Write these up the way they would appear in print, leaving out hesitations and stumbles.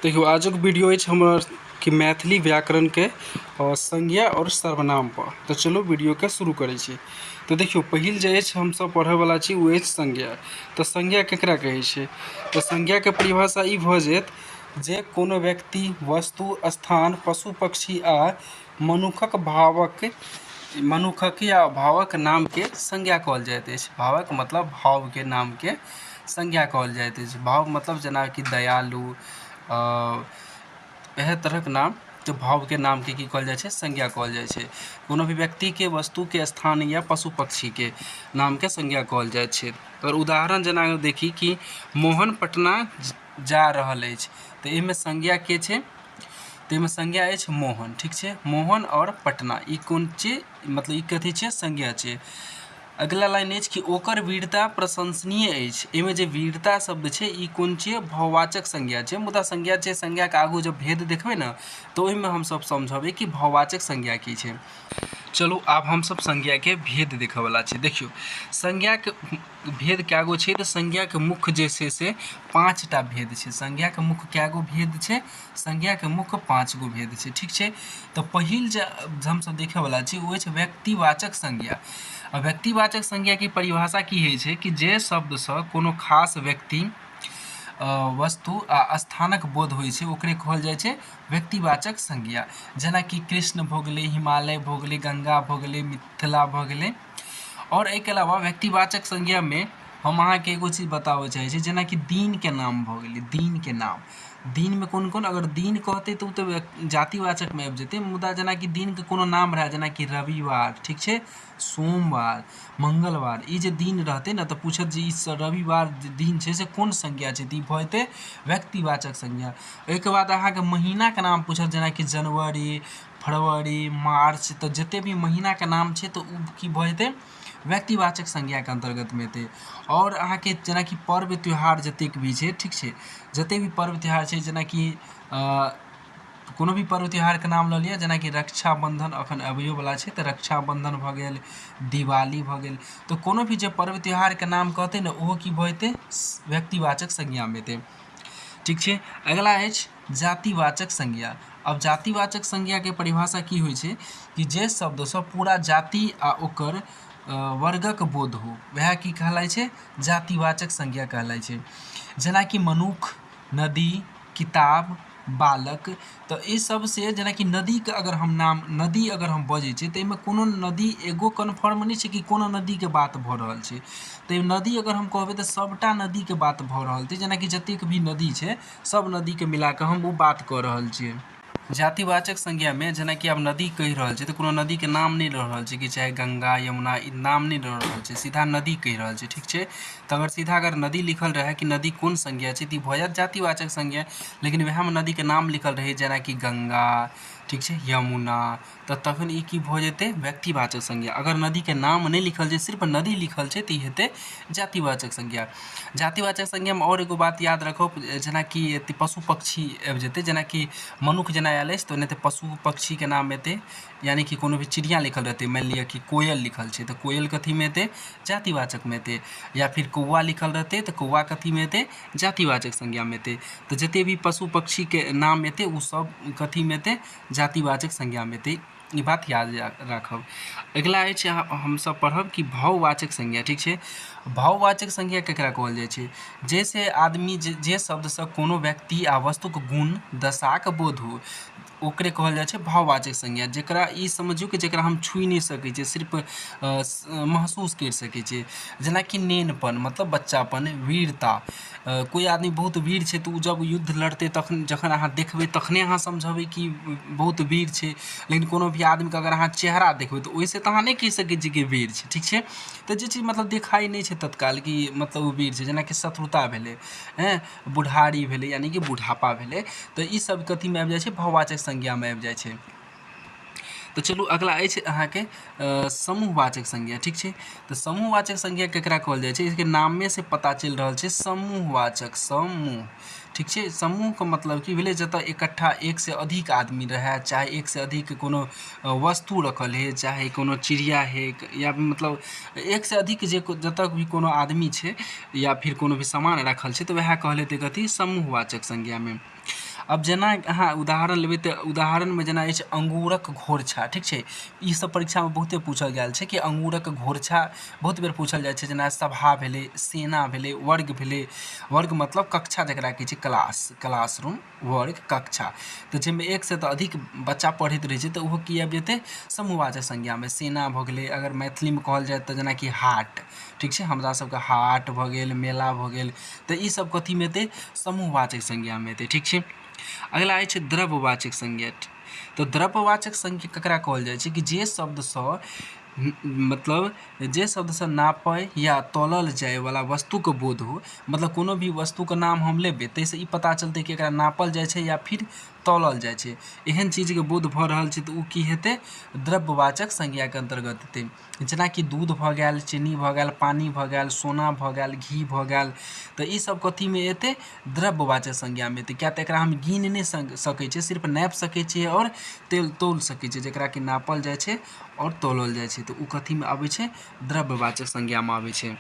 देखियो आजुक वीडियो अछि हमर कि मैथिली व्याकरण के संज्ञा और सर्वनाम पर। तो चलो वीडियो के शुरू करै छी। तो देखियो पहिल जे अछि हम सब पढ़े वाला छी वो अछि संज्ञा। तो संज्ञा केकरा कहै छै? तो संज्ञा के परिभाषा ई भ जायत जे कोनो व्यक्ति, वस्तु, स्थान, पशु, पक्षी आ मनुखक या भावक नाम के संज्ञा कहल जाइत अछि। भावक मतलब भाव के नाम के संज्ञा कहल जाइत अछि। भाव मतलब जेना कि दयालु, एह तरहक नाम तो भाव के नाम के की कहल जाय छै? संज्ञा कहल जाय छै। कोनो भी व्यक्ति के, वस्तु के, स्थान या पशु पक्षी के नाम के संज्ञा कहल जाय छै। और उदाहरण जेना देखी कि मोहन पटना जा रहल अछि, तो एहिमे संज्ञा के छै? तो एहिमे संज्ञा अछि मोहन। ठीक छै, मोहन और पटना ई कोन छै? मतलब ई कथी छै? संज्ञा छै। अगला लाइन अछि कि ओकर वीरता प्रशंसनीय अछि। एहिमे जे वीरता शब्द छै ई कोन छै? भाववाचक संज्ञा छै। मुदा संज्ञा छै, संज्ञा के आगू जब भेद देखबै ना तो ओहिमे हम सब समझबै कि भाववाचक संज्ञा की छै। चलो आब हम सब संज्ञा के भेद देखै वाला छै। देखियो संज्ञा के भेद क्या गो छै? तो संज्ञा के मुख्य जे छै से 5 टा भेद छै। संज्ञा के मुख्य क्या गो भेद छै? संज्ञा के मुख्य 5 गो भेद छै। ठीक छै, तो पहिल जे हम सब देखे वाला छी वो छै व्यक्तिवाचक संज्ञा। व्यक्तिवाचक संज्ञा की परिभाषा की होइ छै कि जे शब्द से कोनो खास व्यक्ति, वस्तु आ स्थानक बोध होइ छै ओकरे कहल जाइ छै व्यक्तिवाचक संज्ञा। जेना कि कृष्ण भऽ गेलै, हिमालय भऽ गेलै, गंगा भऽ गेलै, मिथिला भऽ गेलै। और एहिके अलावा व्यक्तिवाचक संज्ञा में हम अहाँके एगो चीज बताबऽ चाहै छी, जेना कि दिन के नाम भऽ गेलै। दिन के नाम, दिन में कोन कोन? अगर दिन कहते तो जातिवाचक में आबि जेतै। मुदा जेना कि दिन के कोनो नाम रहे, जेना कि रविवार, ठीक छै, सोमवार, मंगलवार, ई जे दिन रहते ना तो पूछत जे ई रविवार दिन छै से कोन संज्ञा छै? तो ई भऽ जेतै व्यक्तिवाचक संज्ञा। ओहिके बाद अहाँके महीना के नाम पूछत, जेना कि जनवरी, फरवरी, मार्च, तो जते भी महीना के नाम छै तो उ की भऽ जेतै? व्यक्तिवाचक संज्ञा के अंतर्गत में एतै। और अहाँके जेना कि पर्व त्योहार जतेक भी छै, ठीक छै, जते भी पर्व त्योहार छै, जेना कि कोनो भी पर्व त्योहार के नाम लऽ लिअ। जेना कि रक्षाबंधन अखन अबैयो वाला छै, तो रक्षाबंधन भऽ गेल, दिवाली भऽ गेल। तो कोनो भी जे पर्व त्योहार के नाम कहतै ने ओहो की भऽ जेतै? व्यक्तिवाचक संज्ञा में एतै। ठीक छै, अगला अछि जातिवाचक संज्ञा। अब जातिवाचक संज्ञा के परिभाषा की होइ छै कि जे शब्द से पूरा जाति आ ओकर वर्गक बोध हो वह की कहलाइ छै? जातिवाचक संज्ञा कहलाइ छै। जेना कि मनुख, नदी, किताब, बालक, तो ई सब से जेना कि नदी के अगर हम नाम, नदी अगर हम बजै छियै तो एहिमे कोनो नदी एगो कन्फर्म नहीं छै कि कोनो नदी के बात भऽ रहल छै। तो नदी अगर हम कहबै तो सबटा नदी के बात भऽ रहल छै। जेना कि जतेक भी नदी छै सब नदी के मिला के हम वो बात कऽ रहल छियै। जातिवाचक संज्ञा में जेना कि अब नदी कहि रहल छै तो कोनो नदी के नाम नहीं लऽ रहल छै कि चाहे गंगा, यमुना, ई नाम नहीं लऽ रहल छै, सीधा नदी कहि रहल छै। ठीक छै, तो अगर सीधा अगर नदी लिखल रहे कि नदी कोन संज्ञा छै तो ई भऽ जायत जातिवाचक संज्ञा। लेकिन वएह में नदी के नाम लिखल रहे जेना कि गंगा, ठीक छै, यमुना, तो तखन ई की भऽ जेतै? व्यक्तिवाचक संज्ञा। अगर नदी के नाम नहीं लिखल छै, सिर्फ नदी लिखल छै, तो ई हेतै जातिवाचक संज्ञा। जातिवाचक संज्ञा में और एगो बात याद रखो, जेना कि पशु पक्षी आबि जेतै। जेना कि मनुख जेना आयल अछि तो ओनाहिते पशु पक्षी के नाम एतै। यानी कि कोनो भी चिड़िया लिखल रहतै, मान लिअ कि कोयल लिखल छै तो कोयल कथी में एतै? जातिवाचक में एतै। या फिर कौआ लिखल रहतै तो कौआ कथी में एतै? जातिवाचक संज्ञा में एतै। तो जते भी पशु पक्षी के नाम एतै उ सब कथी में एतै? जातिवाचक संज्ञा में एतै। ई बात याद राखब। अगला अछि हम सब पढ़ब कि भाववाचक संज्ञा। ठीक छै, भाववाचक संज्ञा केकरा कहल जाइ छै? जैसे आदमी जे शब्द से कोनो व्यक्ति आ वस्तु के गुण, दशा के बोध हो ओकरे कहल जाइ छै भाववाचक संज्ञा। जेकरा ई समझियौ कि जेकरा हम छुइ नहीं सकै छियै, सिर्फ महसूस करि सकै छियै। जेना कि नेनपन मतलब बच्चापन, वीरता, कोई आदमी बहुत वीर छै तो जब युद्ध लड़तै तखन जखन अहाँ देखबै तखने अहाँ समझबै कि बहुत वीर छै। लेकिन कोनो भी आदमी के अगर अहाँ चेहरा देखबै तो ओहिसे तो अहाँ नहीं कहि सकै छियै कि वीर छै। ठीक छै, तो जे चीज मतलब देखाई नहीं छै तत्काल कि मतलब वो वीर छै, जेना कि शत्रुता भेलै, बुढ़ारी भेलै यानी कि बुढ़ापा भेलै, तो ई सब कथी में आबि जाइ छै? भाववाचक संज्ञा में आबि जाइ छै। तो चलू अगला अछि अहाँके समूहवाचक संज्ञा। ठीक छै, तो समूहवाचक संज्ञा केकरा कहल जाइ छै? इसके नामे से पता चलि रहल छै समूहवाचक, समूह। ठीक छै, समूह के मतलब की भेलै? जतऽ इकट्ठा एक से अधिक आदमी रहे, चाहे एक से अधिक कोनो वस्तु रखल है, चाहे कोनो चिड़िया है, या मतलब एक से अधिक जे जतऽ भी कोनो आदमी छै या फिर कोनो भी सामान रखल छै तो वएह कहल हेतै कथी? समूहवाचक संज्ञा में। अब जेना अहाँ उदाहरण लेबै तऽ उदाहरणमे जेना अछि अंगूरक घोरछा, ठीक छै। ई सब परीक्षामे बहुते पूछल गेल छै कि अंगूरक घोरछा बहुत बेर पूछल जाइ छै। जेना सभा भेलै, सेना भेलै, वर्ग भेलै। वर्ग मतलब कक्षा जकरा कहै छै, क्लासरूम, वर्ग, कक्षा। तऽ जाहिमे एक से तऽ अधिक बच्चा पढ़ैत रहै छै तऽ ओहो की आबि जेतै समूहवाचक संज्ञामे। सेना भऽ गेलै, अगर मैथिलीमे कहल जाय तऽ जेनाकि हाट, ठीक छै, हमरा सबके हाट भऽ गेल, मेला भऽ गेल, तऽ ई सब कथीमे एतै समूहवाचक संज्ञामे एतै, ठीक छै। अगिला अछि द्रव्यवाचक संज्ञा। तऽ द्रव्यवाचक संज्ञा ककरा कहल जाइ छै कि जे शब्दसँ मतलब जे शब्दसँ नापय या तौलल जायवला वस्तुके बोध हो। मतलब कोनो भी वस्तुके नाम हम लेबै ताहिसँ ई पता चलतै कि एकरा नापल जाइ छै या फिर तौलल जाइ छै। एहन चीजके बोध भऽ रहल छै तऽ ओ की हेतै द्रव्यवाचक संज्ञाके अन्तर्गत हेतै। जेनाकि दूध भऽ गेल, चीनी भऽ गेल, पानी भऽ गेल, सोना भऽ गेल, घी भऽ गेल, तऽ ई सब कथीमे एतै द्रव्यवाचक संज्ञामे एतै। किएक तऽ एकरा हम गिन नहि सकै छियै, सिर्फ नापि सकै छियै और तौल सकै छियै, जकरा कि नापल जाइ छै और तौलल जाइ छै, तऽ ओ कथीमे आबै छै द्रव्यवाचक संज्ञामे आबै छै।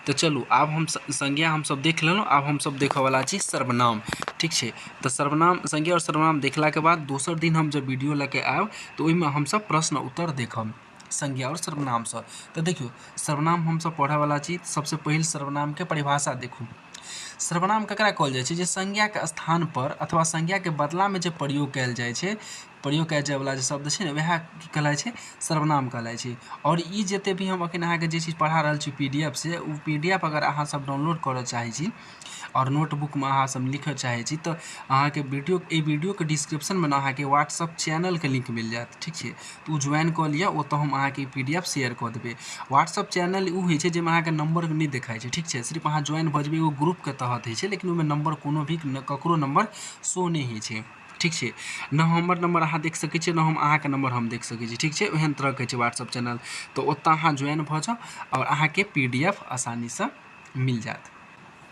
तऽ चलू आब हम संज्ञा हमसब देख लेलहुँ। आब हमसब देखऽवला छी सर्वनाम, ठीक छै। तऽ सर्वनाम, संज्ञा और सर्वनाम देखलाके बाद दोसर दिन हम जब वीडियो लऽ कऽ आयब तऽ ओहिमे हमसब प्रश्न उत्तर देखब संज्ञा और सर्वनामसँ। तऽ देखियौ सर्वनाम हमसब पढ़ैवला छी। सबसँ पहिल सर्वनामके परिभाषा देखू। सर्वनाम ककरा कहल जाइ छै जे संज्ञाके स्थानपर अथवा संज्ञाके बदलामे जे प्रयोग कयल जाइ छै, प्रयोग कयल जायवला जे शब्द छै ने वएह की कहलाइ छै सर्वनाम कहलाइ छै। और ई जतेक भी हम एखन अहाँके जे चीज पढ़ा रहल छी PDF से, ओ PDF अगर अहाँ सब डाउनलोड करऽ चाहै छी और नोटबुकमे अहाँ सब लिखऽ चाहै छी तऽ अहाँके एहि वीडियोके डिस्क्रिप्शनमे ने अहाँके व्हाट्सअप चैनलके लिंक मिल जायत, ठीक छै। तऽ ओ ज्वाइन कऽ लिअ, ओतऽ हम अहाँके PDF शेयर कऽ देबै। व्हाट्सअप चैनल ओ होइ छै जाहिमे अहाँके नम्बर नहि देखाइ छै, ठीक छै। सिर्फ अहाँ ज्वाइन भऽ जेबै, एगो ग्रुपके तहत होइ छै, लेकिन ओहिमे नम्बर कोनो भी ककरो नम्बर शो नहि होइ छै, ठीक छै। न हमर नम्बर अहाँ देख सकै छियै, न हम अहाँके नम्बर हम देख सकै छी, ठीक छै। ओहन तरहके छै व्हाट्सअप चैनल। तऽ ओतऽ अहाँ ज्वाइन भऽ जाउ और अहाँके PDF आसानीसँ मिल जायत।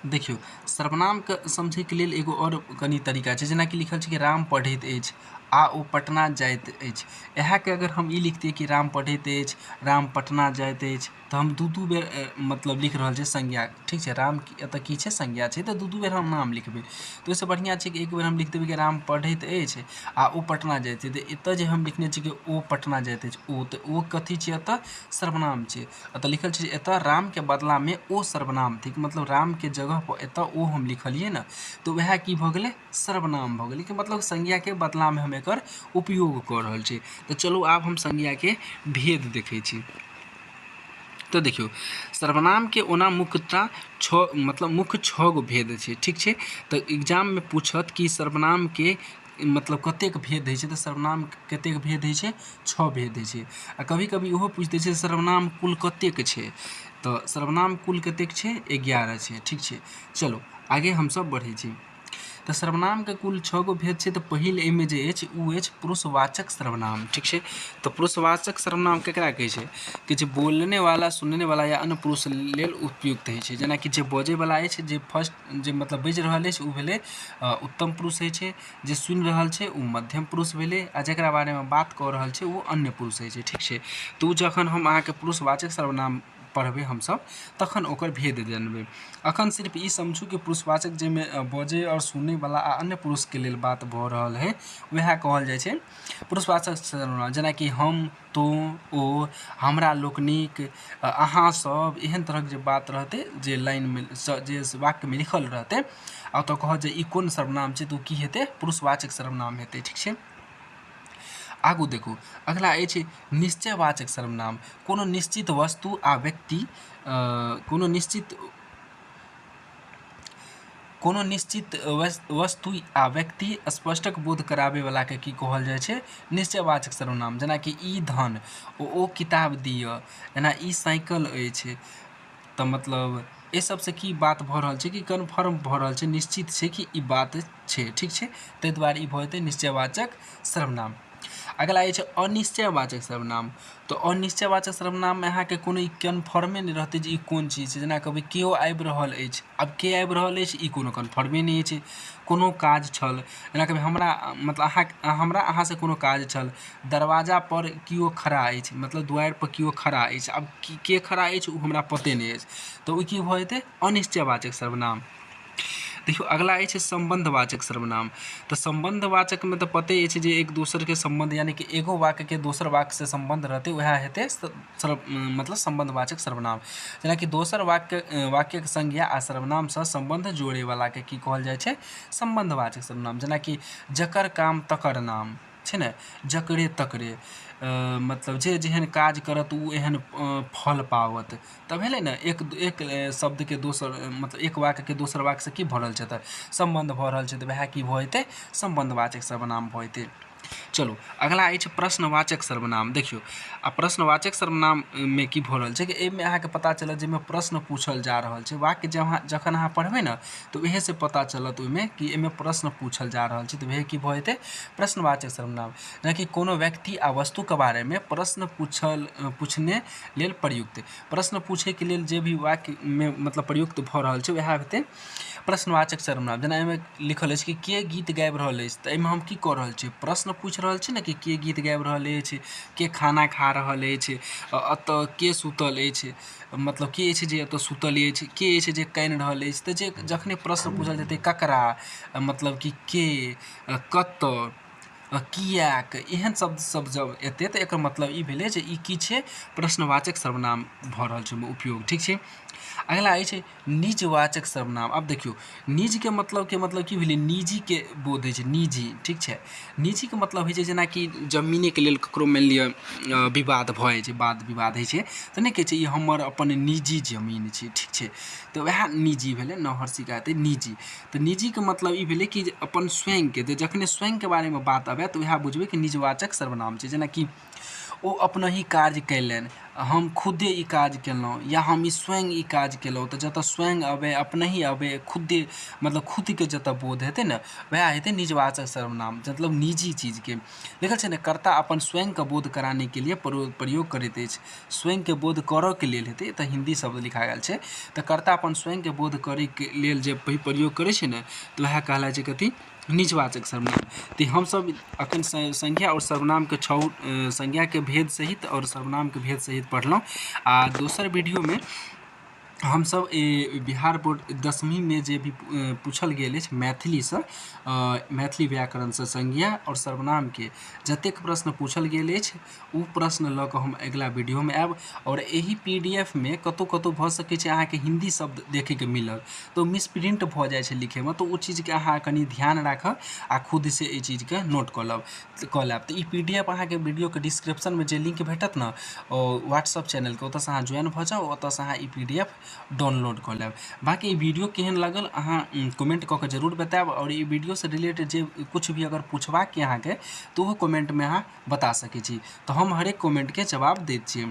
देखियौ सर्वनामके समझैके लेल एगो और कनि तरीका छै। जेनाकि लिखल छै कि राम पढ़ैत अछि आ ओ पटना जाइत अछि। इएहके अगर हम ई लिखतियै कि राम पढ़ैत अछि, राम पटना जाइत अछि, तऽ हम दू बेर मतलब लिख रहल छै संज्ञा, ठीक छै। राम एतऽ की छै संज्ञा छै, तऽ दू बेर हम नाम लिखबै। तऽ ओहिसँ बढ़िआँ छै कि एक बेर हम लिख देबै कि राम पढ़ैत अछि आ ओ पटना जाइत अछि। तऽ एतऽ जे हम लिखने छी कि ओ पटना जाइत अछि, ओ तऽ ओ कथी छै एतऽ सर्वनाम छै। एतऽ लिखल छै एतऽ रामके बदलामे ओ सर्वनाम थिक, मतलब रामके जगहपर एतऽ ओ हम लिखलियै ने, तऽ वएह की भऽ गेलै सर्वनाम भऽ गेलै, कि मतलब संज्ञाके बदलामे हम एकर उपयोग कऽ रहल छी। तऽ चलू आब हम संज्ञाके भेद देखै छी। तऽ देखियौ सर्वनामके ओना मुख्यतः मुख्य 6 गो भेद छै, ठीक छै। तऽ एग्जाममे पूछत कि सर्वनामके मतलब कतेक भेद होइ छै, तऽ सर्वनाम कतेक भेद होइ छै 6 भेद होइ छै। आ कभी कभी ओहो पूछि दै छै सर्वनाम कुल कतेक छै, तऽ सर्वनाम कुल कतेक छै 11 छै, ठीक छै। चलो आगे हमसब बढ़ै छी। तऽ सर्वनामके कुल 6 गो भेद छै। तऽ पहिल एहिमे जे अछि ओ अछि पुरुषवाचक सर्वनाम, ठीक छै। तऽ पुरुषवाचक सर्वनाम ककरा कहै छै कि जे बोलनेवाला, सुननेवाला या अन्य पुरुष लेल उपयुक्त होइ छै। जेनाकि जे बजैवला अछि, जे फर्स्ट जे मतलब बाजि रहल अछि ओ भेलै उत्तम पुरुष होइ छै, जे सुनि रहल छै ओ मध्यम पुरुष भेलै, आ जकरा बारेमे बात कऽ रहल छै ओ अन्य पुरुष होइ छै, ठीक छै। तऽ ओ जखन हम अहाँके पुरुषवाचक सर्वनाम पढ़बै हमसब तखन ओकर भेद जानबै। अखन सिर्फ ई समझू कि पुरुषवाचक जाहिमे बजै और सुनैवला आ अन्य पुरुषके लेल बात भऽ रहल हइ वएह कहल जाइ छै पुरुषवाचक सर्वनाम। जेनाकि हम, तो, ओ, हमरा लोकनिक, अहाँ सब, एहन तरहक जे बात रहतै, जे लाइनमे जे वाक्यमे लिखल रहतै आ ओतऽ कहत जे ई कोन सर्वनाम छै, तऽ ओ की हेतै पुरुषवाचक सर्वनाम हेतै, ठीक छै। आगू देखू अगिला अछि निश्चयवाचक सर्वनाम। कोनो निश्चित वस्तु आ व्यक्ति कोनो निश्चित वस्तु आ व्यक्ति स्पष्टक बोध कराबैवलाके की कहल जाइ छै निश्चयवाचक सर्वनाम। जेनाकि ई धन, ओ किताब दिअ, जेना ई साइकिल अछि, तऽ मतलब एहि सबसँ की बात भऽ रहल छै कि कन्फर्म भऽ रहल छै, निश्चित छै कि ई बात छै, ठीक छै। ताहि दुआरे ई भऽ जेतै निश्चयवाचक सर्वनाम। अगिला अछि अनिश्चयवाचक सर्वनाम। तऽ अनिश्चयवाचक सर्वनाममे अहाँके कोनो ई कन्फर्मे नहि रहतै जे ई कोन चीज छै। जेना कहबै केओ आबि रहल अछि, आब के आबि रहल अछि ई कोनो कन्फर्मे नहि होइ छै। कोनो काज छल, जेना कहबै हमरा मतलब हमरा अहाँसँ कोनो काज छल, दरवाजापर केओ खड़ा अछि, मतलब दुआरिपर केओ खड़ा अछि, आब के खड़ा अछि ओ हमरा पते नहि अछि, तऽ ओ की भऽ जेतै अनिश्चयवाचक सर्वनाम। देखियो अगला अछि संबंधवाचक सर्वनाम। तो संबंधवाचक में तो पते अछि जे एक दोसर के संबंध यानी कि एगो वाक्य के दोसर वाक्य से संबंध रहते वह हेतै मतलब संबंधवाचक सर्वनाम। जेना कि दोसर वाक्य के संज्ञा आ सर्वनाम से संबंध जोड़े वाला के की कहल जाइ छै संबंधवाचक सर्वनाम। जेना कि जकर काम तकर नाम छै ने, जकरे तकरे मतलब जे जेहन काज करत उ एहन फल पावत। तब भेलै ने एक शब्द के दोसर मतलब एक वाक्य के दोसर वाक्य से की भऽ रहल छै तऽ संबंध भऽ रहल छै, तऽ वएह की भऽ जेतै संबंधवाचक सर्वनाम भऽ जेतै। चलो अगला अछि प्रश्नवाचक सर्वनाम। देखियो आ प्रश्नवाचक सर्वनाम में की भऽ रहल छै कि एहिमे अहाँके पता चलत जाहिमे प्रश्न पूछल जा रहल छै। वाक्य जखन अहाँ पढ़बै ने तऽ उहे से पता चलत ओहिमे कि एहिमे प्रश्न पूछल जा रहल छै, तऽ वएह की भऽ जेतै प्रश्नवाचक सर्वनाम। जेनाकि कोनो व्यक्ति आ वस्तु के बारे में प्रश्न पूछने लेल प्रयुक्त। प्रश्न पूछे के लेल जे भी वाक्य में मतलब प्रयुक्त भऽ रहल छै वएह हेतै प्रश्नवाचक सर्वनाम। जेना एहिमे लिखल अछि कि के गीत गाबि रहल अछि, तऽ एहिमे हम की कऽ रहल छी प्रश्न पूछि रहल छी ने कि के गीत गाबि रहल अछि, के खाना खा रहल अछि, एतऽ के सुतल अछि, मतलब के अछि जे एतऽ सुतल अछि, के अछि जे कानि रहल अछि। तऽ जे जखने प्रश्न पूछल जेतै ककरा मतलब कि के कतऽ किएक एहन शब्द सब जब एतै तऽ एकर मतलब ई भेलै जे ई की छै प्रश्नवाचक सर्वनाम भऽ रहल छै उपयोग। ठीक छै। अगला अछि निजवाचक सर्वनाम। अब देखियो निज के मतलब की भेलै निजी के बोध होइ छै निजी। ठीक छै। निजी के मतलब होइ छै जेनाकि जमीने के लेल ककरो मानि लिअ विवाद भऽ जाइ छै, वाद विवाद होइ छै तऽ नहि कहै छै ई हमर अपन निजी जमीन छै। ठीक छै। तऽ वएह निजी भेलै नहरसी का हेतै निजी। तऽ निजी के मतलब ई भेलै कि अपन स्वयं के, तऽ जखने स्वयं के बारे में बात आबै तऽ वएह बुझबै कि निजवाचक सर्वनाम छै। जेनाकि ओ अपना ही काज कयलनि, हम खुदे ई काज केलहुँ, या हम ई स्वयं ई काज केलहुँ। तऽ जतऽ स्वयं अबै अपने ही अबै खुदे मतलब खुदके जतऽ बोध हेतै ने वएह हेतै निजवाचक सर्वनाम, मतलब निजी चीजके। लिखल छै ने कर्ता अपन स्वयं का बोध कराने के लिए प्रयोग करैत अछि। स्वयं के बोध करऽ के लेल हेतै, तऽ हिंदी शब्द लिखा गेल छै। तऽ कर्ता अपन स्वयं के बोध करे के लेल जे प्रयोग करै छै ने तऽ वएह कहला छै कथी निजवाचक सर्वनाम। तऽ हमसब अखन संज्ञा और सर्वनाम के संज्ञा के भेद सहित और सर्वनाम के भेद सहित पढ़लहुँ। आ दोसर वीडियो में हमसब बिहार बोर्ड 10वीं में जे भी पूछल गेल अछि मैथिलीसँ मैथिली व्याकरणसँ संज्ञा और सर्वनाम के जतेक प्रश्न पूछल गेल अछि ओ प्रश्न लऽ कऽ हम अगिला वीडियो में आयब। और एही PDF में कतौ कतौ भऽ सकै छै अहाँके हिंदी शब्द देखैके मिलत तऽ मिसप्रिंट भऽ जाइ छै लिखैमे, तऽ ओ चीजके अहाँ कनि ध्यान राखब आ खुद से एहि चीजके नोट कऽ लेब। तऽ ई PDF अहाँके वीडियोके डिस्क्रिप्शनमे जे लिंक भेटत ने व्हाट्सअप चैनलके ओतऽसँ अहाँ ज्वाइन भऽ जाउ, ओतऽसँ अहाँ ई PDF डाउनलोड कऽ लेब। बाकी ई वीडियो केहन लागल अहाँ कमेंट कऽ के जरूर बतायब। और ई वीडियो से रिलेटेड जे कुछ भी अगर पूछबाक यऽ अहाँके तऽ ओहो कमेंट में अहाँ बता सकै छी, तऽ हम हरेक कमेंट के जवाब दैत छियै।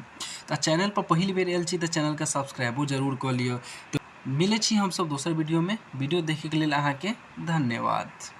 तऽ चैनल पर पहिल बेर आयल छी तऽ चैनल के सब्सक्राइबो जरूर कऽ लिअ। तऽ मिलै छी हमसब दोसर वीडियो में। वीडियो देखैके लेल अहाँके धन्यवाद।